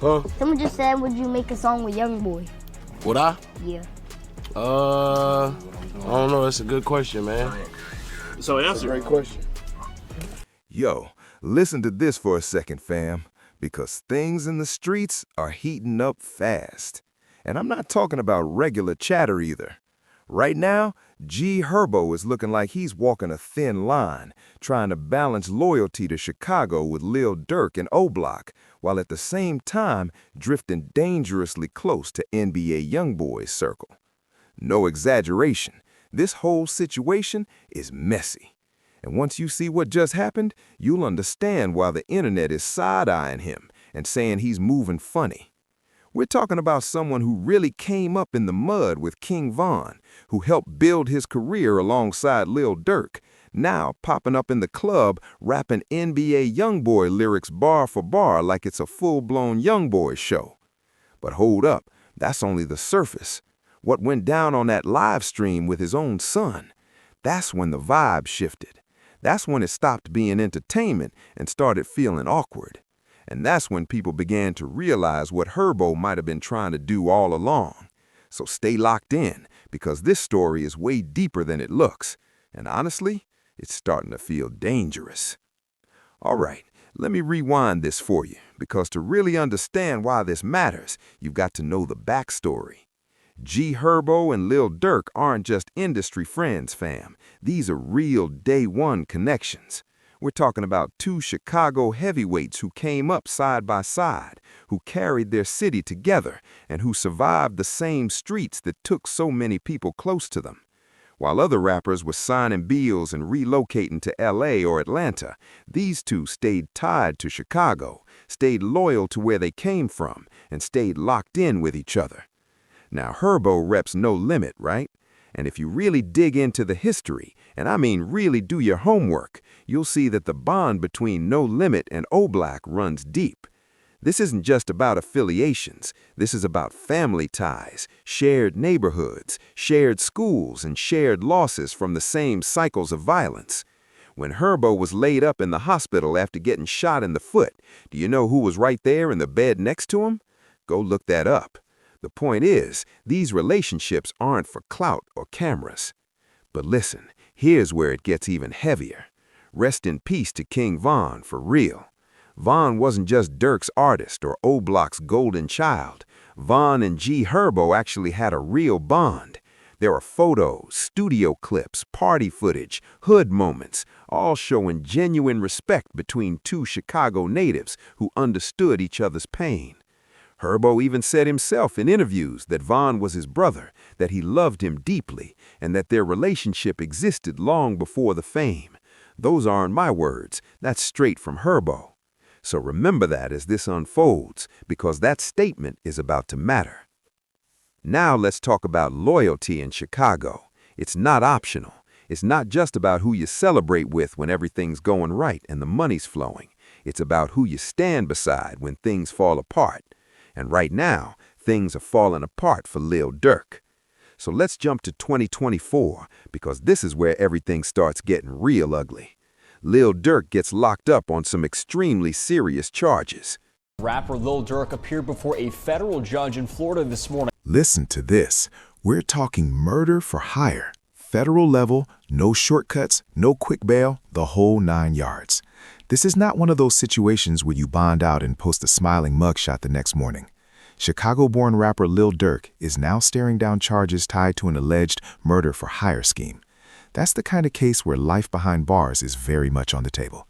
Huh? Someone just said, would you make a song with YoungBoy? Would I? Yeah. I don't know. That's a good question, man. So That's answer. a great question. Yo, listen to this for a second, fam, because things in the streets are heating up fast. And I'm not talking about regular chatter either. Right now, Herbo is looking like he's walking a thin line, trying to balance loyalty to Chicago with Lil Durk and O-Block, while at the same time drifting dangerously close to NBA YoungBoy's circle. No exaggeration, this whole situation is messy. And once you see what just happened, you'll understand why the internet is side-eyeing him and saying he's moving funny. We're talking about someone who really came up in the mud with King Von, who helped build his career alongside Lil Durk, now popping up in the club rapping NBA YoungBoy lyrics bar for bar like it's a full-blown YoungBoy show. But hold up, that's only the surface. What went down on that live stream with his own son, that's when the vibe shifted. That's when it stopped being entertainment and started feeling awkward. And that's when people began to realize what Herbo might have been trying to do all along. So stay locked in, because this story is way deeper than it looks. And honestly, it's starting to feel dangerous. All right, let me rewind this for you, because to really understand why this matters, you've got to know the backstory. Herbo and Lil Durk aren't just industry friends, fam. These are real day one connections. We're talking about two Chicago heavyweights who came up side by side, who carried their city together, and who survived the same streets that took so many people close to them. While other rappers were signing deals and relocating to LA or Atlanta, these two stayed tied to Chicago, stayed loyal to where they came from, and stayed locked in with each other. Now, Herbo reps No Limit, right? And if you really dig into the history, and I mean really do your homework, you'll see that the bond between No Limit and O-Block runs deep. This isn't just about affiliations. This is about family ties, shared neighborhoods, shared schools, and shared losses from the same cycles of violence. When Herbo was laid up in the hospital after getting shot in the foot, do you know who was right there in the bed next to him? Go look that up. The point is, these relationships aren't for clout or cameras. But listen, here's where it gets even heavier. Rest in peace to King Von, for real. Von wasn't just Durk's artist or O-Block's golden child. Von and Herbo actually had a real bond. There are photos, studio clips, party footage, hood moments, all showing genuine respect between two Chicago natives who understood each other's pain. Herbo even said himself in interviews that Von was his brother, that he loved him deeply, and that their relationship existed long before the fame. Those aren't my words, that's straight from Herbo. So remember that as this unfolds, because that statement is about to matter. Now let's talk about loyalty in Chicago. It's not optional. It's not just about who you celebrate with when everything's going right and the money's flowing. It's about who you stand beside when things fall apart. And right now, things are falling apart for Lil Durk. So let's jump to 2024, because this is where everything starts getting real ugly. Lil Durk gets locked up on some extremely serious charges. Rapper Lil Durk appeared before a federal judge in Florida this morning. Listen to this. We're talking murder for hire. Federal level, no shortcuts, no quick bail, the whole 9 yards. This is not one of those situations where you bond out and post a smiling mugshot the next morning. Chicago-born rapper Lil Durk is now staring down charges tied to an alleged murder for hire scheme. That's the kind of case where life behind bars is very much on the table.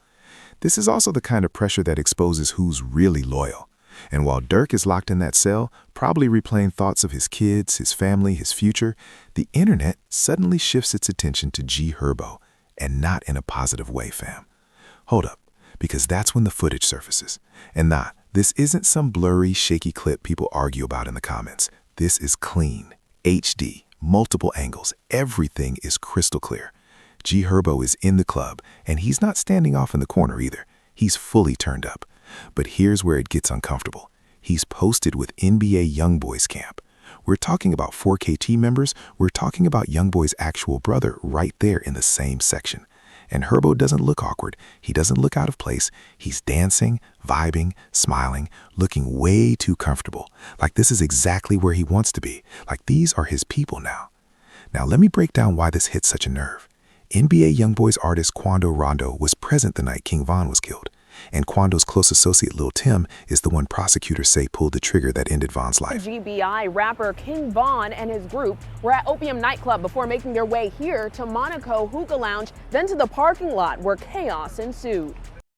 This is also the kind of pressure that exposes who's really loyal. And while Durk is locked in that cell, probably replaying thoughts of his kids, his family, his future, the internet suddenly shifts its attention to Herbo, and not in a positive way, fam. Hold up, because that's when the footage surfaces. And nah, this isn't some blurry, shaky clip people argue about in the comments. This is clean, HD, multiple angles, everything is crystal clear. Herbo is in the club, and he's not standing off in the corner either. He's fully turned up. But here's where it gets uncomfortable. He's posted with NBA YoungBoy's camp. We're talking about 4KT members. We're talking about YoungBoy's actual brother right there in the same section. And Herbo doesn't look awkward. He doesn't look out of place. He's dancing, vibing, smiling, looking way too comfortable. Like this is exactly where he wants to be. Like these are his people now. Now let me break down why this hits such a nerve. NBA YoungBoy's artist Quando Rondo was present the night King Von was killed. And Quando's close associate Lil Tim is the one prosecutors say pulled the trigger that ended Von's life. GBI rapper King Von and his group were at Opium nightclub before making their way here to Monaco Hookah Lounge, then to the parking lot where chaos ensued.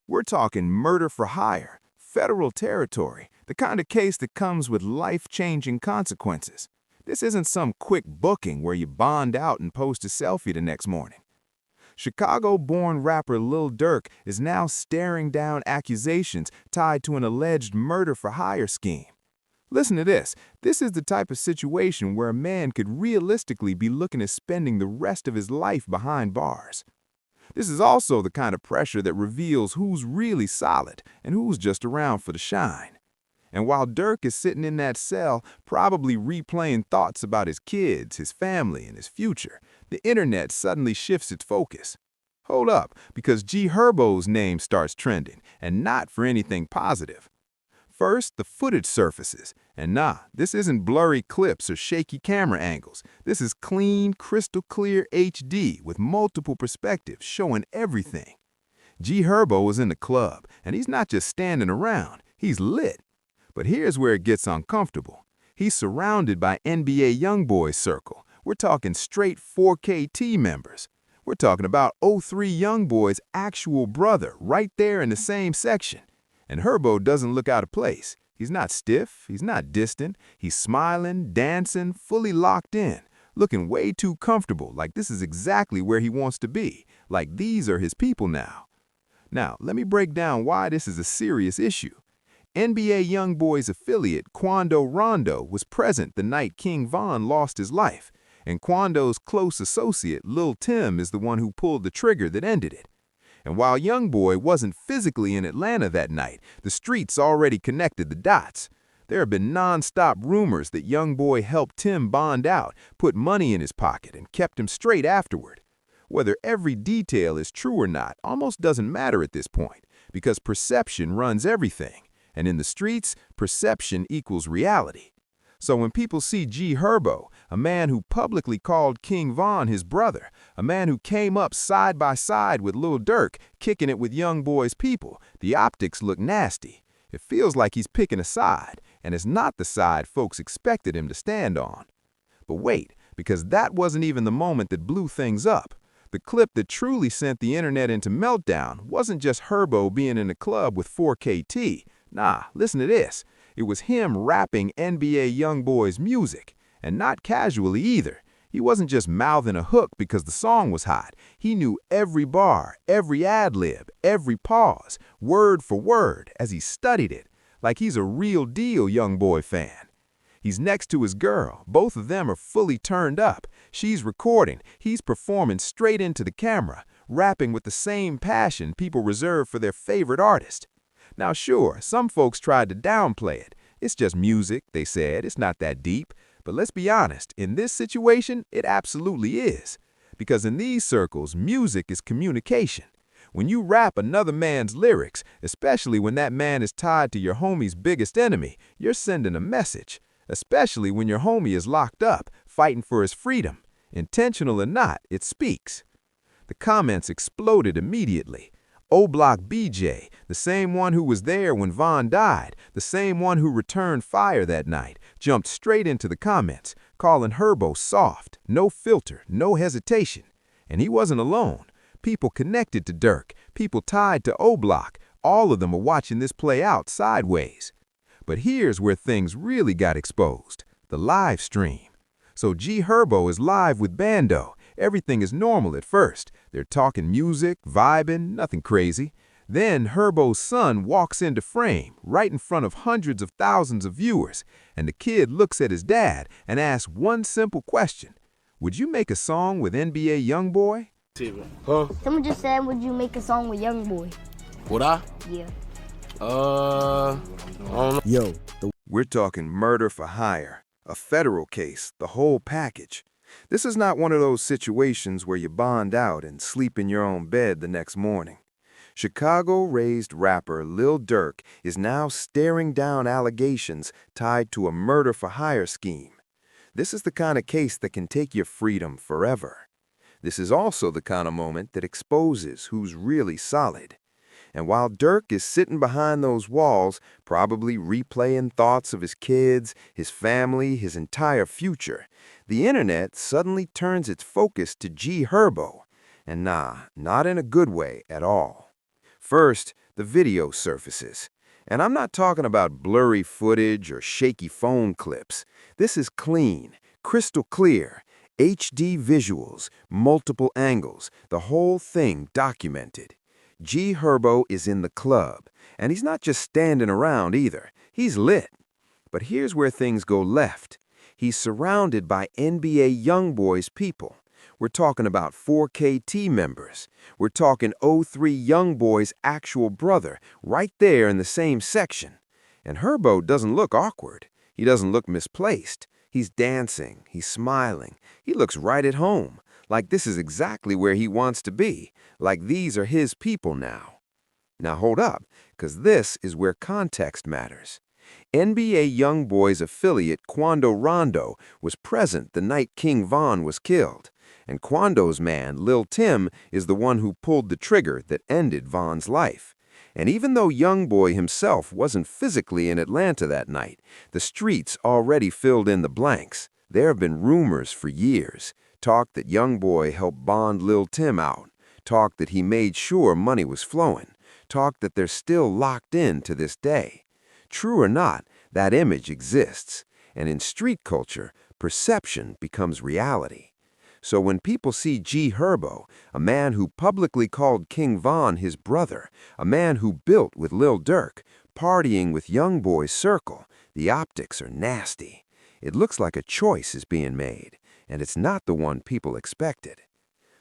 We're talking murder for hire, federal territory, the kind of case that comes with life-changing consequences. This isn't some quick booking where you bond out and post a selfie the next morning. Chicago-born rapper Lil Durk is now staring down accusations tied to an alleged murder-for-hire scheme. Listen to this. This is the type of situation where a man could realistically be looking at spending the rest of his life behind bars. This is also the kind of pressure that reveals who's really solid and who's just around for the shine. And while Durk is sitting in that cell, probably replaying thoughts about his kids, his family, and his future, the internet suddenly shifts its focus. Hold up, because G Herbo's name starts trending, and not for anything positive. First, the footage surfaces, and nah, this isn't blurry clips or shaky camera angles. This is clean, crystal clear HD with multiple perspectives showing everything. G Herbo was in the club, and he's not just standing around, he's lit. But here's where it gets uncomfortable. He's surrounded by NBA YoungBoy circle. We're talking straight 4KT members. We're talking about 03 YoungBoy's actual brother right there in the same section. And Herbo doesn't look out of place. He's not stiff, he's not distant. He's smiling, dancing, fully locked in, looking way too comfortable, like this is exactly where he wants to be, like these are his people now. Now, let me break down why this is a serious issue. NBA YoungBoy's affiliate, Quando Rondo, was present the night King Von lost his life, and Quando's close associate, Lil Tim, is the one who pulled the trigger that ended it. And while YoungBoy wasn't physically in Atlanta that night, the streets already connected the dots. There have been non-stop rumors that YoungBoy helped Tim bond out, put money in his pocket, and kept him straight afterward. Whether every detail is true or not almost doesn't matter at this point, because perception runs everything. And in the streets, perception equals reality. So when people see G Herbo, a man who publicly called King Von his brother, a man who came up side by side with Lil Durk, kicking it with YoungBoy's people, the optics look nasty. It feels like he's picking a side, and it's not the side folks expected him to stand on. But wait, because that wasn't even the moment that blew things up. The clip that truly sent the internet into meltdown wasn't just Herbo being in a club with 4KT. Nah, listen to this. It was him rapping NBA YoungBoy's music, and not casually either. He wasn't just mouthing a hook because the song was hot. He knew every bar, every ad-lib, every pause, word for word, as he studied it, like he's a real deal YoungBoy fan. He's next to his girl. Both of them are fully turned up. She's recording. He's performing straight into the camera, rapping with the same passion people reserve for their favorite artist. Now sure, some folks tried to downplay it. It's just music, they said, it's not that deep. But let's be honest, in this situation, it absolutely is. Because in these circles, music is communication. When you rap another man's lyrics, especially when that man is tied to your homie's biggest enemy, you're sending a message. Especially when your homie is locked up, fighting for his freedom. Intentional or not, it speaks. The comments exploded immediately. O-Block BJ, the same one who was there when Von died, the same one who returned fire that night, jumped straight into the comments, calling Herbo soft, no filter, no hesitation. And he wasn't alone. People connected to Durk, people tied to O-Block, all of them are watching this play out sideways. But here's where things really got exposed, the live stream. So G Herbo is live with Bando. Everything is normal at first. They're talking music, vibing, nothing crazy. Then Herbo's son walks into frame, right in front of hundreds of thousands of viewers, and the kid looks at his dad and asks one simple question. Would you make a song with NBA YoungBoy? Huh? Someone just said, would you make a song with YoungBoy? Would I? Yeah. I don't know. We're talking murder for hire, a federal case, the whole package. This is not one of those situations where you bond out and sleep in your own bed the next morning. Chicago-raised rapper Lil Durk is now staring down allegations tied to a murder-for-hire scheme. This is the kind of case that can take your freedom forever. This is also the kind of moment that exposes who's really solid. And while Durk is sitting behind those walls, probably replaying thoughts of his kids, his family, his entire future, the internet suddenly turns its focus to G Herbo. And nah, not in a good way at all. First, the video surfaces. And I'm not talking about blurry footage or shaky phone clips. This is clean, crystal clear, HD visuals, multiple angles, the whole thing documented. G Herbo is in the club, and he's not just standing around either. He's lit. But here's where things go left. He's surrounded by NBA YoungBoy's people. We're talking about 4KT members. We're talking 03 YoungBoy's actual brother, right there in the same section. And Herbo doesn't look awkward. He doesn't look misplaced. He's dancing. He's smiling. He looks right at home, like this is exactly where he wants to be, like these are his people now. Now hold up, because this is where context matters. NBA YoungBoy's affiliate Quando Rondo was present the night King Von was killed. And Quando's man, Lil Tim, is the one who pulled the trigger that ended Von's life. And even though YoungBoy himself wasn't physically in Atlanta that night, the streets already filled in the blanks. There have been rumors for years. Talk that YoungBoy helped bond Lil Tim out. Talk that he made sure money was flowing. Talk that they're still locked in to this day. True or not, that image exists. And in street culture, perception becomes reality. So when people see G Herbo, a man who publicly called King Von his brother, a man who built with Lil Durk, partying with YoungBoy's circle, the optics are nasty. It looks like a choice is being made, and it's not the one people expected.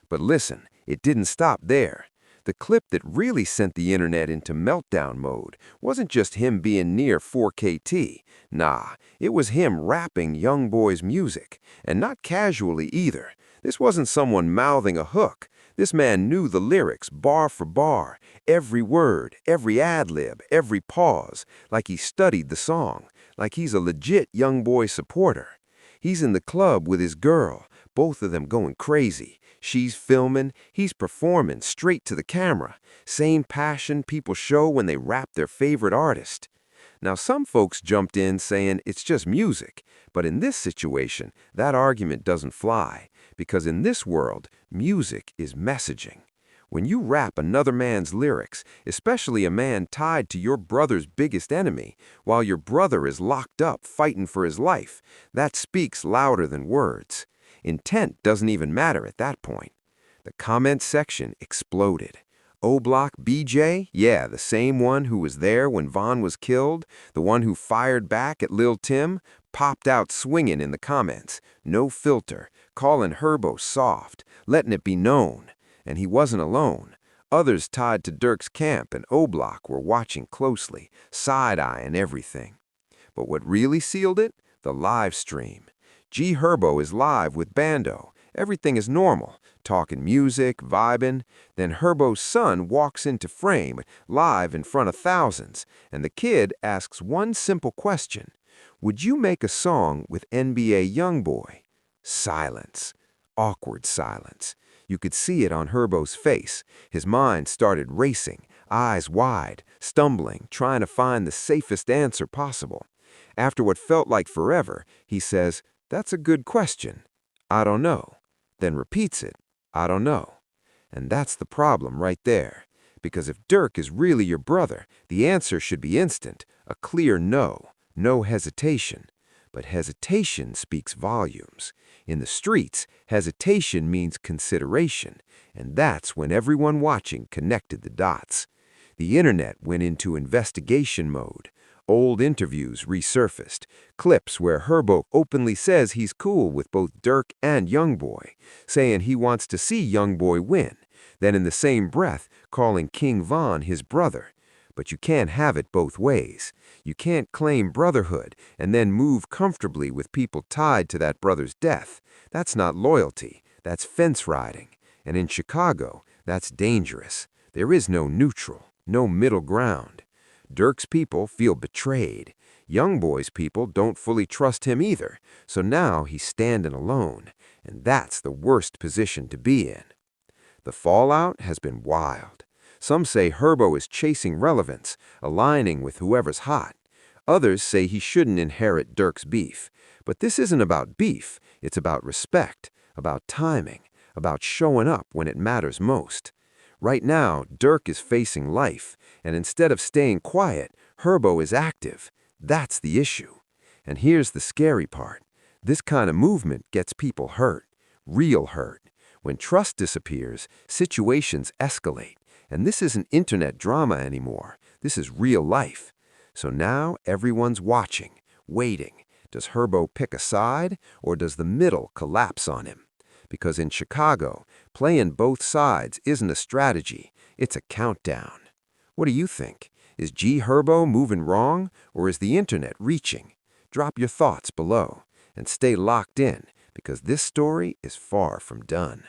But listen, it didn't stop there. The clip that really sent the internet into meltdown mode wasn't just him being near 4KT. Nah, it was him rapping YoungBoy's music, and not casually either. This wasn't someone mouthing a hook. This man knew the lyrics bar for bar, every word, every ad-lib, every pause, like he studied the song, like he's a legit YoungBoy supporter. He's in the club with his girl, both of them going crazy. She's filming, he's performing straight to the camera. Same passion people show when they rap their favorite artist. Now, some folks jumped in saying it's just music, but in this situation, that argument doesn't fly, because in this world, music is messaging. When you rap another man's lyrics, especially a man tied to your brother's biggest enemy, while your brother is locked up fighting for his life, that speaks louder than words. Intent doesn't even matter at that point. The comment section exploded. O-Block BJ, yeah, the same one who was there when Von was killed, the one who fired back at Lil Tim, popped out swinging in the comments, no filter, calling Herbo soft, letting it be known. And he wasn't alone. Others tied to Durk's camp and O-Block were watching closely, side-eyeing everything. But what really sealed it? The live stream. G Herbo is live with Bando. Everything is normal, talking music, vibing. Then Herbo's son walks into frame, live in front of thousands, and the kid asks one simple question. Would you make a song with NBA YoungBoy? Silence. Awkward silence. You could see it on Herbo's face. His mind started racing, eyes wide, stumbling, trying to find the safest answer possible. After what felt like forever, he says, "That's a good question. I don't know." Then repeats it, "I don't know." And that's the problem right there. Because if Durk is really your brother, the answer should be instant, a clear no, no hesitation. But hesitation speaks volumes. In the streets, hesitation means consideration, and that's when everyone watching connected the dots. The internet went into investigation mode. Old interviews resurfaced, clips where Herbo openly says he's cool with both Durk and YoungBoy, saying he wants to see YoungBoy win, then in the same breath calling King Von his brother. But you can't have it both ways. You can't claim brotherhood and then move comfortably with people tied to that brother's death. That's not loyalty. That's fence riding. And in Chicago, that's dangerous. There is no neutral, no middle ground. Dirk's people feel betrayed. YoungBoy's people don't fully trust him either, so now he's standing alone, and that's the worst position to be in. The fallout has been wild. Some say Herbo is chasing relevance, aligning with whoever's hot. Others say he shouldn't inherit Dirk's beef. But this isn't about beef, it's about respect, about timing, about showing up when it matters most. Right now, Dirk is facing life, and instead of staying quiet, Herbo is active. That's the issue. And here's the scary part. This kind of movement gets people hurt, real hurt. When trust disappears, situations escalate. And this isn't internet drama anymore. This is real life. So now everyone's watching, waiting. Does Herbo pick a side, or does the middle collapse on him? Because in Chicago, playing both sides isn't a strategy, it's a countdown. What do you think? Is G. Herbo moving wrong, or is the internet reaching? Drop your thoughts below, and stay locked in, because this story is far from done.